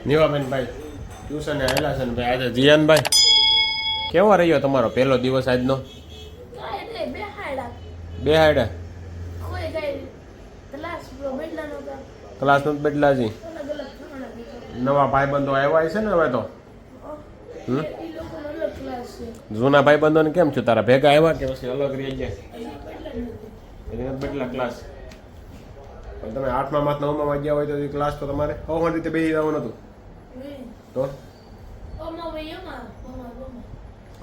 નીવાબેન ભાઈ ટ્યુશન આવેલા છે ને ભાઈ આજે જીયાનભાઈ કેવો રહ્યો તમારો પહેલો દિવસ આજનો? બેહાડ્યા ક્લાસ નથી બદલા જી નવા ભાઈબંધો આવ્યા છે ને હવે તો જૂના ભાઈબંધોને કેમ છું તારા ભેગા આવ્યા કે પછી અલગ રહી ગયા બદલા ક્લાસ? પણ તમે 8મા માં 9મા વાગ્યા હોય તો ક્લાસ તો તમારે કૌન રીતે બેસી જવાનું હતું તો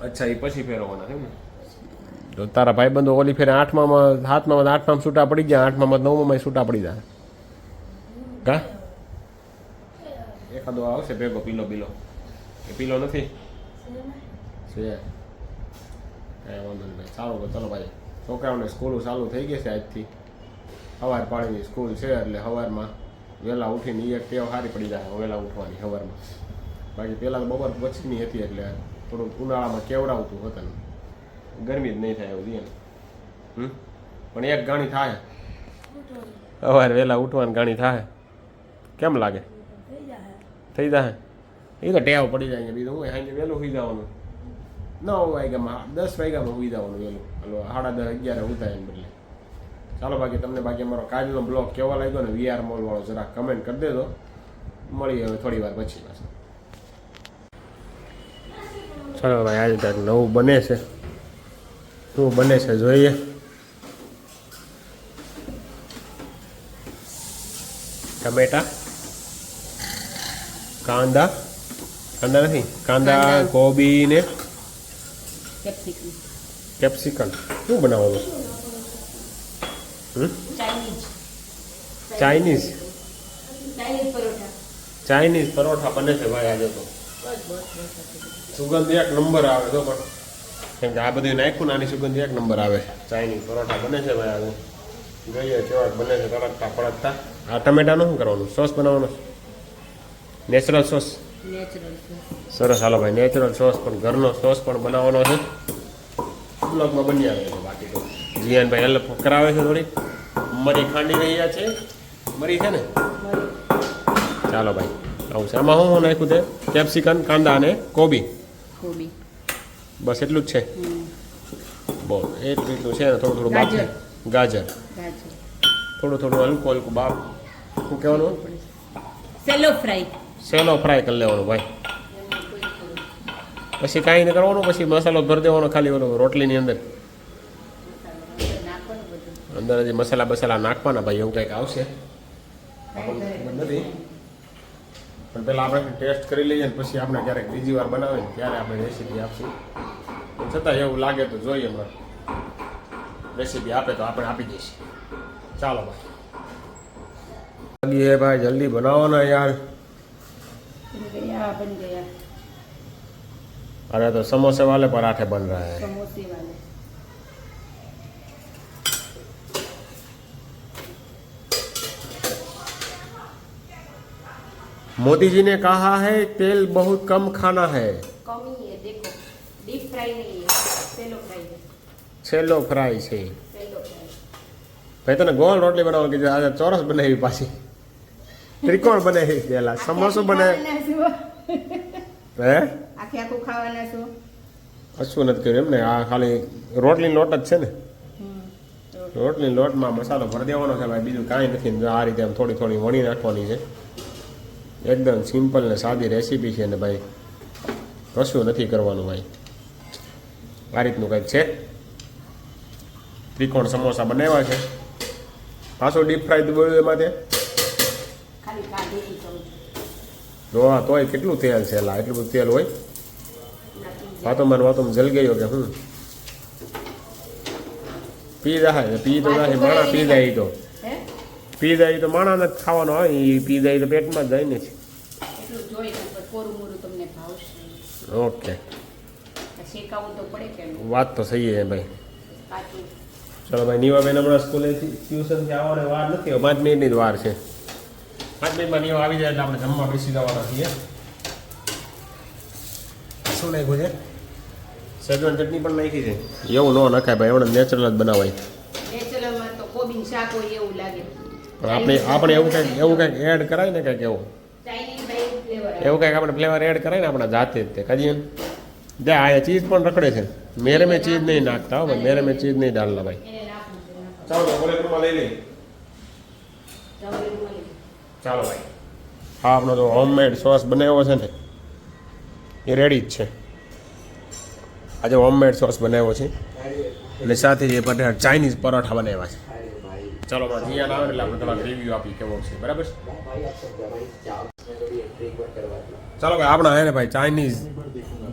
અચ્છા એ પછી ફેરવવાના છે ને તો તારા ભાઈબંધો ઓલી ફેરે 8મા 7મા છૂટા પડી ગયા 8મા 9મા છૂટા પડી જાય કા એકાદો આવશે ભેગો પીલો પીલો એ પીલો નથી છે કાંઈ વાંધો નહીં ભાઈ સારું ચાલો ભાઈ છોકરાઓને સ્કૂલો ચાલુ થઈ ગઈ છે આજથી સવાર પાણીની સ્કૂલ છે એટલે સવારમાં વહેલા ઉઠીને એક ટેવ સારી પડી જાય વહેલા ઉઠવાની સવારમાં બાકી પહેલાં તો બપોર પછીની હતી એટલે થોડુંક ઉનાળામાં કેવડાવતું હતું ગરમી જ નહીં થાય એવું જોઈએ પણ એક ગાણી થાય સવારે વહેલા ઉઠવાની ગાણી થાય કેમ લાગે થઈ જાય એ તો ટેવ પડી જાય બીજું હું સાંજે વહેલું સુઈ જવાનું 9 વાગ્યામાં 10 વાગ્યામાં સુઈ જવાનું વહેલું હલો 10:30 11 ઉતાય એને બદલે ચાલો બાકી તમને બાકી અમારો કાલનો બ્લોગ કેવો લાગ્યો ને વીઆર મોલ વાળો જરા કમેન્ટ કરી દેજો મળીએ હવે થોડી વાર પછી પાછું ચાલો ભાઈ આજે કંઈક નવું બને છે શું બને છે જોઈએ ટમેટા કાંદા નથી કાંદા કોબી ને કેપ્સિકમ શું બનાવવાનું ચાઇનીઝ પરોઠા બને છે ભાઈ આજે તો સુગંધ એક નંબર આવે તો પણ કેમ કે આ બધું નાખ્યું ને આની સુગંધ એક નંબર આવે ચાઇનીઝ પરોઠા બને છે ભાઈ આજે જોઈએ કેવા બને છે તડકતા પડકતા આ ટમેટાનું શું કરવાનું સોસ બનાવવાનો નેચરલ સોસ સરસ હાલો ભાઈ નેચરલ સોસ પણ ઘરનો સોસ પણ બનાવવાનો છે બ્લોગમાં બની આવે છે બાકી તો જીયાનભાઈ હેલ્પ કરાવે છે થોડી મરી ખાંડી રહ્યા છે મરી છે ને ચાલો ભાઈ આવું છે આમાં શું નાખ્યું છે કેપ્સિકમ કાંદા અને કોબી બસ એટલું જ છે બહુ એટલું છે ને થોડું થોડું બાપ ગાજર થોડું હલકું હલકું બાપ શું કહેવાનું સેલો ફ્રાય કરી લેવાનું ભાઈ પછી કાંઈ નહીં કરવાનું પછી મસાલો ભરી દેવાનો ખાલી ઓલો રોટલીની અંદર હજી મસાલા બસાલા નાખવાના ભાઈ એવું કંઈક આવશે નથી પણ પહેલાં આપણે ટેસ્ટ કરી લઈએ ને પછી આપણે ક્યારેક બીજી વાર બનાવીએ ને ત્યારે આપણે રેસીપી આપશું છતાં એવું લાગે તો જોઈએ હમણાં રેસીપી આપે તો આપણે આપી દઈશું ચાલો ભાઈ है भाई जल्दी बनाओ ना यार बन गया अरे तो समोसे वाले पराठे बन रहे हैं समोसे वाले मोदी जी ने कहा है तेल बहुत कम खाना है कम ही है देखो डीप फ्राई नहीं है सेलो फ्राई है सेलो फ्राई છે सेलो फ्राई ભાઈ તને ગોળ રોટલી બનાવો કે આજે ચોરસ બનાવી પાછી ત્રિકોણ બનાવી પેલા સમોસો બનાવે હે આખે આખું ખાવાના છો કશું નથી કર્યું એમ ને આ ખાલી રોટલી લોટ જ છે ને રોટલી લોટમાં મસાલો ભરી દેવાનો છે ભાઈ બીજું કાંઈ નથી આ રીતે આમ થોડી થોડી વણી નાખવાની છે એકદમ સિમ્પલ ને સાદી રેસીપી છે ને ભાઈ કશું નથી કરવાનું ભાઈ આ રીતનું કંઈક છે ત્રિકોણ સમોસા બનાવ્યા છે પાછો ડીપ ફ્રાય બોલ્યું એમાં ખાલી કાઢી જો તોય કેટલું તેલ છે એટલું બધું તેલ હોય વાતોમાં જલ ગયો કે હું પી જાય પી તો જાય માણા પી જાય તો પી જાય તો માણા નથી ખાવાનો હોય એ પી જાય તો પેટમાં જાય ને ઓકે વાત તો સહી છે ભાઈ ચલો ભાઈ નીવાબેન હમણાં સ્કૂલેથી ટ્યુશનથી આવવાની વાર નથી 5 મિનિટની જ વાર છે 5 મિનિટમાં નીવા આવી જાય એટલે આપણે જમવા બેસી જવાના છીએ શું નાખ્યું છે સજવન ચટણી પણ નાખી છે એવું ન નખાય ભાઈ એવડે નેચરલ જ બનાવાય નેચરલમાં તો કોબીન શાક હોય એવું લાગે પણ આપણે એવું કંઈક એડ કરાય ને કંઈક એવું ચાઇનીઝ ભાઈ ફ્લેવર એવું કંઈક આપણે ફ્લેવર એડ કરાય ને આપણા જાતે જ તે કરીએ ને જા અહીંયા ચીઝ પણ રખડે છે મેરે મેં ચીઝ નહીં નાખતા હો ભાઈ મેરે મેં ચીઝ નહીં ડાલના ભાઈ એને નાખવું છે ચાલો બોલે રૂપમાં લઈ લઈ ચાલો ભાઈ હા આપણો તો હોમમેડ સોસ બનાવ્યો છે ને એ રેડી જ છે આજે હોમમેડ સોસ બનાવ્યો છે અને સાથે જે ચાઇનીઝ પરોઠા બનાવ્યા છે ચાલો માં જીયાન આવે એટલે આપણે તમારે રિવ્યુ આપી કેવો છે બરાબર છે ચાલો ભાઈ આપણા હે ને ભાઈ ચાઇનીઝ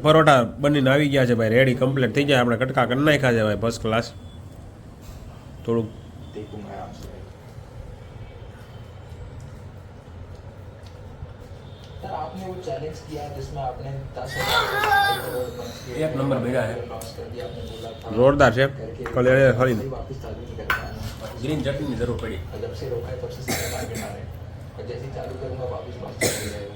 પરોઠા બનીને આવી ગયા છે ભાઈ રેડી કમ્પ્લીટ થઈ ગયા આપણે કટકા કરી નાખ્યા છે ભાઈ ફર્સ્ટ ક્લાસ થોડુંક सर आपने वो चैलेंज किया जिसमें आपने 10,000 એક નંબર ભેગા છે लॉस कर दिया आपने बोला था જોરદાર છે કલે ફરીને वापस चालू नहीं कर पाया ગ્રીન ચટણીની જરૂર પડી और जब से रोका है तब से सीधे मार्केट आ रहे हैं और जैसे ही चालू करूंगा वापस लॉस कर जाएगा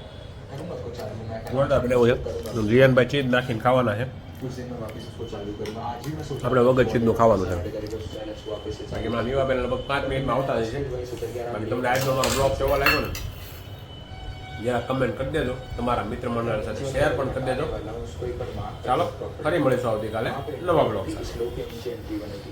करूंगा उसको चालू मैं જોરદાર બનાવ્યું છે જીયાનભાઈ ચીઝ નાખીને ખાવાના છે उस दिन मैं वापस उसको चालू करूंगा आज भी मैं सोच આપણે વગર ચીઝનું ખાવાનું છે चैलेंज को वापस से બાકી એમાં મીવા બેન લગભગ 5 મિનિટમાં આવતા જ છે वही सुपर ग्यारह બાકી તમને આજનો અમારો બ્લોગ કેવો લાગ્યો ને જરા કમેન્ટ કરી દેજો તમારા મિત્ર મંડળ સાથે શેર પણ કરી દેજો उसको एक बार मार्क ચાલો ફરી મળીશું આવતીકાલે નવા બ્લોગ સાથે इस लोग के नीचे एंट्री बनेगी